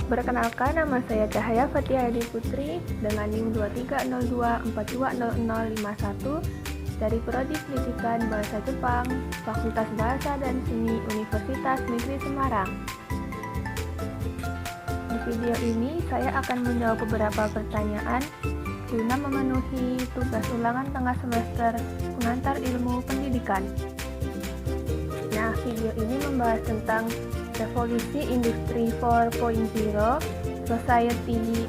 Perkenalkan, nama saya Cahaya Fatia Adi Putri dengan NIM 2302420051 dari Prodi Pendidikan Bahasa Jepang, Fakultas Bahasa dan Seni Universitas Negeri Semarang. Di video ini saya akan menjawab beberapa pertanyaan guna memenuhi tugas ulangan tengah semester pengantar ilmu pendidikan. Nah, video ini membahas tentang Revolusi Industri 4.0, Society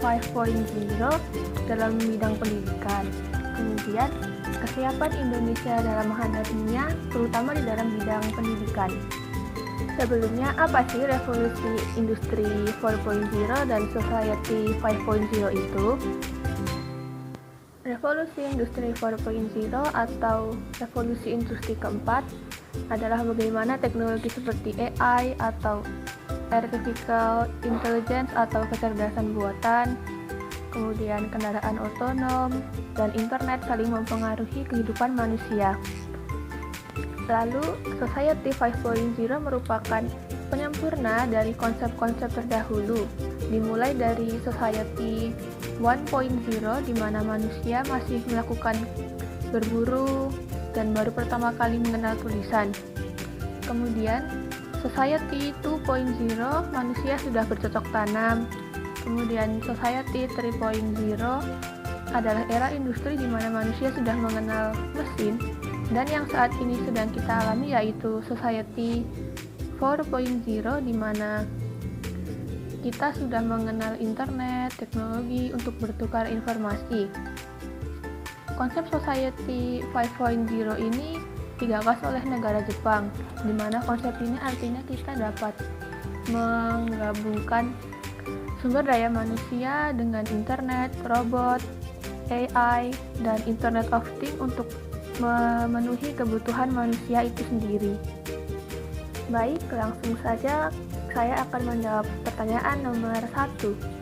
5.0 dalam bidang pendidikan. Kemudian, kesiapan Indonesia dalam menghadapinya, terutama di dalam bidang pendidikan. Sebelumnya, apa sih Revolusi Industri 4.0 dan Society 5.0 itu? Revolusi Industri 4.0 atau Revolusi Industri keempat adalah bagaimana teknologi seperti AI atau Artificial Intelligence atau kecerdasan buatan, kemudian kendaraan otonom, dan internet saling mempengaruhi kehidupan manusia. Lalu, Society 5.0 merupakan penyempurna dari konsep-konsep terdahulu, dimulai dari Society 1.0 di mana manusia masih melakukan berburu dan baru pertama kali mengenal tulisan. Kemudian, Society 2.0 manusia sudah bercocok tanam. Kemudian, Society 3.0 adalah era industri di mana manusia sudah mengenal mesin. Dan yang saat ini sedang kita alami yaitu Society 4.0 di mana kita sudah mengenal internet, teknologi untuk bertukar informasi. Konsep Society 5.0 ini digagas oleh negara Jepang, di mana konsep ini artinya kita dapat menggabungkan sumber daya manusia dengan internet, robot, AI, dan Internet of Things untuk memenuhi kebutuhan manusia itu sendiri. Baik, langsung saja saya akan menjawab pertanyaan nomor 1.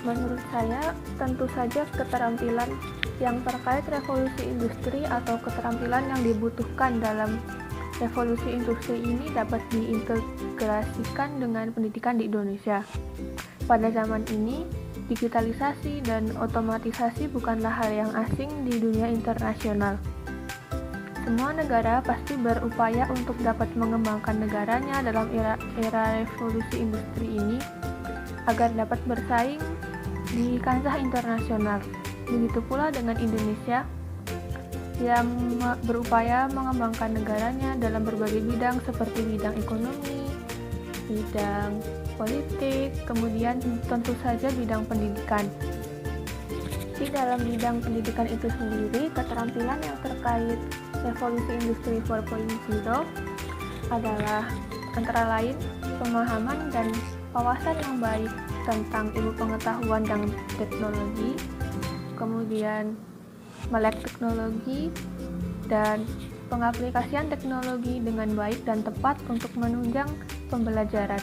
Menurut saya, tentu saja keterampilan yang terkait revolusi industri atau keterampilan yang dibutuhkan dalam revolusi industri ini dapat diintegrasikan dengan pendidikan di Indonesia. Pada zaman ini, digitalisasi dan otomatisasi bukanlah hal yang asing di dunia internasional. Semua negara pasti berupaya untuk dapat mengembangkan negaranya dalam era revolusi industri ini agar dapat bersaing di kancah internasional. Begitu pula dengan Indonesia yang berupaya mengembangkan negaranya dalam berbagai bidang seperti bidang ekonomi, bidang politik, kemudian tentu saja bidang pendidikan. Di dalam bidang pendidikan itu sendiri, keterampilan yang terkait revolusi industri 4.0 adalah antara lain pemahaman dan wawasan yang baik tentang ilmu pengetahuan dan teknologi, kemudian melek teknologi, dan pengaplikasian teknologi dengan baik dan tepat untuk menunjang pembelajaran.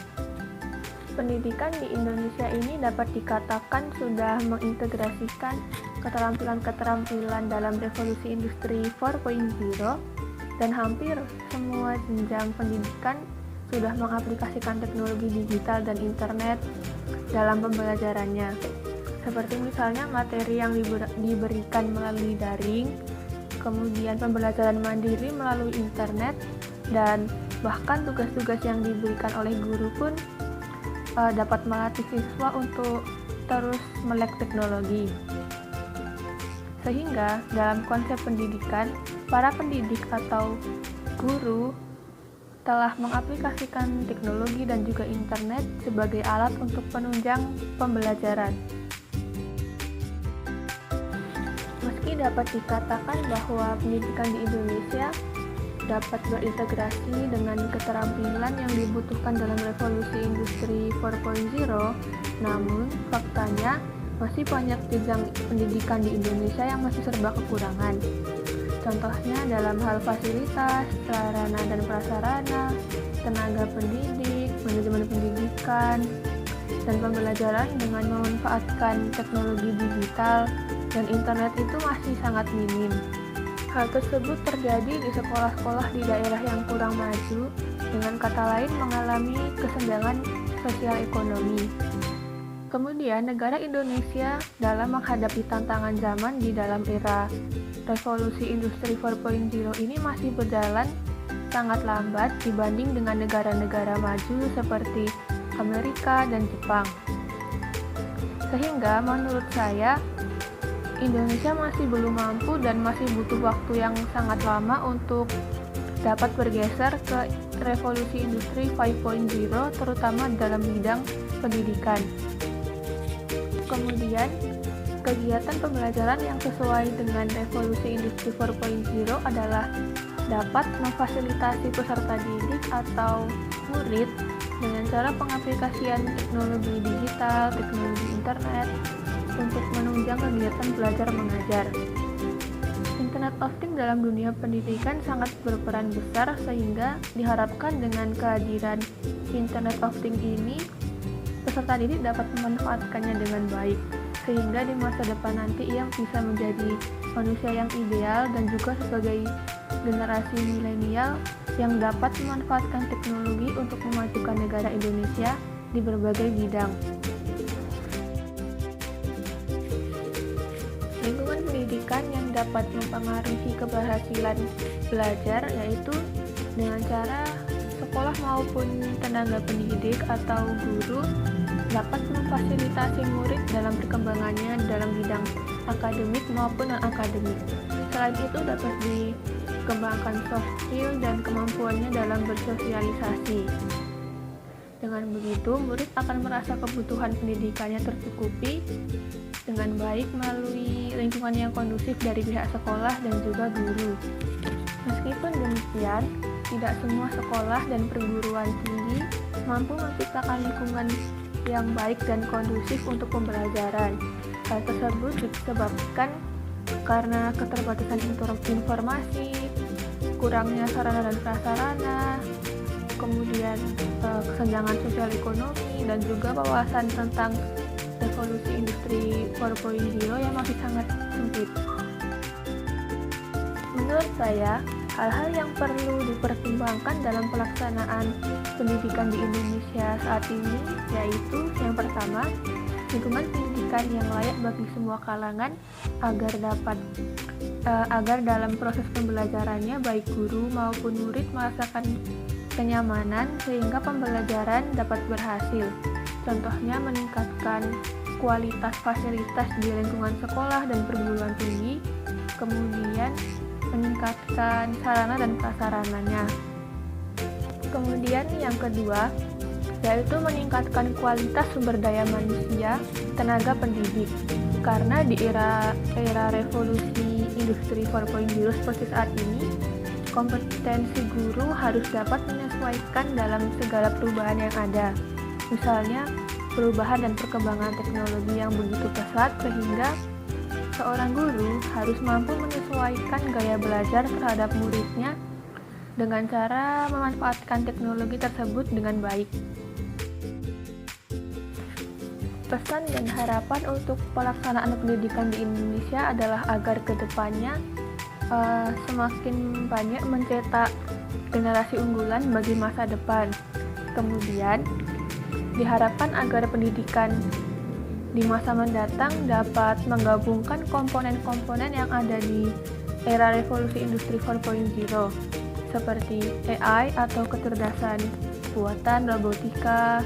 Pendidikan di Indonesia ini dapat dikatakan sudah mengintegrasikan keterampilan-keterampilan dalam revolusi industri 4.0 dan hampir semua jenjang pendidikan sudah mengaplikasikan teknologi digital dan internet dalam pembelajarannya. Seperti misalnya materi yang diberikan melalui daring, kemudian pembelajaran mandiri melalui internet, dan bahkan tugas-tugas yang diberikan oleh guru pun dapat melatih siswa untuk terus melek teknologi. Sehingga dalam konsep pendidikan, para pendidik atau guru telah mengaplikasikan teknologi dan juga internet sebagai alat untuk penunjang pembelajaran. Meski dapat dikatakan bahwa pendidikan di Indonesia dapat berintegrasi dengan keterampilan yang dibutuhkan dalam revolusi industri 4.0, namun faktanya masih banyak jenjang pendidikan di Indonesia yang masih serba kekurangan. Contohnya dalam hal fasilitas, sarana dan prasarana, tenaga pendidik, manajemen pendidikan, dan pembelajaran dengan memanfaatkan teknologi digital dan internet itu masih sangat minim. Hal tersebut terjadi di sekolah-sekolah di daerah yang kurang maju dengan kata lain mengalami kesenjangan sosial ekonomi. Kemudian, negara Indonesia dalam menghadapi tantangan zaman di dalam era revolusi industri 4.0 ini masih berjalan sangat lambat dibanding dengan negara-negara maju seperti Amerika dan Jepang. Sehingga menurut saya, Indonesia masih belum mampu dan masih butuh waktu yang sangat lama untuk dapat bergeser ke revolusi industri 5.0 terutama dalam bidang pendidikan. Kemudian, kegiatan pembelajaran yang sesuai dengan revolusi industri 4.0 adalah dapat memfasilitasi peserta didik atau murid dengan cara pengaplikasian teknologi digital, teknologi internet untuk menunjang kegiatan belajar mengajar. Internet of Things dalam dunia pendidikan sangat berperan besar sehingga diharapkan dengan kehadiran Internet of Things ini peserta didik dapat memanfaatkannya dengan baik sehingga di masa depan nanti ia bisa menjadi manusia yang ideal dan juga sebagai generasi milenial yang dapat memanfaatkan teknologi untuk memajukan negara Indonesia di berbagai bidang. Lingkungan pendidikan yang dapat mempengaruhi keberhasilan belajar yaitu dengan cara sekolah maupun tenaga pendidik atau guru dapat memfasilitasi murid dalam perkembangannya dalam bidang akademik maupun non-akademik. Selain itu dapat dikembangkan soft skill dan kemampuannya dalam bersosialisasi. Dengan begitu, murid akan merasa kebutuhan pendidikannya tercukupi dengan baik melalui lingkungan yang kondusif dari pihak sekolah dan juga guru. Meskipun demikian, tidak semua sekolah dan perguruan tinggi mampu menciptakan lingkungan yang baik dan kondusif untuk pembelajaran. Hal tersebut disebabkan karena keterbatasan informasi, kurangnya sarana dan prasarana, kemudian kesenjangan sosial ekonomi, dan juga wawasan tentang revolusi industri 4.0 yang masih sangat sempit. Menurut saya, hal-hal yang perlu dipertimbangkan dalam pelaksanaan pendidikan di Indonesia saat ini yaitu yang pertama, lingkungan pendidikan yang layak bagi semua kalangan agar dalam proses pembelajarannya baik guru maupun murid merasakan kenyamanan sehingga pembelajaran dapat berhasil. Contohnya meningkatkan kualitas fasilitas di lingkungan sekolah dan perguruan tinggi, kemudian meningkatkan sarana dan prasarananya. Kemudian yang kedua, yaitu meningkatkan kualitas sumber daya manusia, tenaga pendidik. Karena di era revolusi industri 4.0 seperti saat ini, kompetensi guru harus dapat menyesuaikan dalam segala perubahan yang ada. Misalnya, perubahan dan perkembangan teknologi yang begitu pesat sehingga seorang guru harus mampu menyesuaikan gaya belajar terhadap muridnya dengan cara memanfaatkan teknologi tersebut dengan baik. Pesan dan harapan untuk pelaksanaan pendidikan di Indonesia adalah agar kedepannya semakin banyak mencetak generasi unggulan bagi masa depan. Kemudian diharapkan agar pendidikan di masa mendatang dapat menggabungkan komponen-komponen yang ada di era revolusi industri 4.0 seperti AI atau kecerdasan buatan, robotika,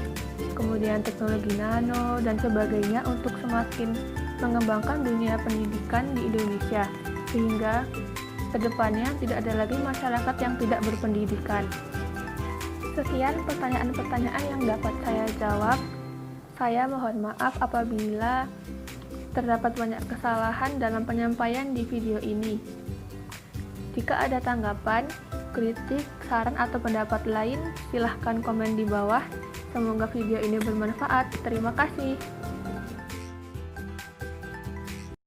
kemudian teknologi nano, dan sebagainya untuk semakin mengembangkan dunia pendidikan di Indonesia sehingga kedepannya tidak ada lagi masyarakat yang tidak berpendidikan. Sekian pertanyaan-pertanyaan yang dapat saya jawab. Saya mohon maaf apabila terdapat banyak kesalahan dalam penyampaian di video ini. Jika ada tanggapan, kritik, saran, atau pendapat lain, silahkan komen di bawah. Semoga video ini bermanfaat. Terima kasih.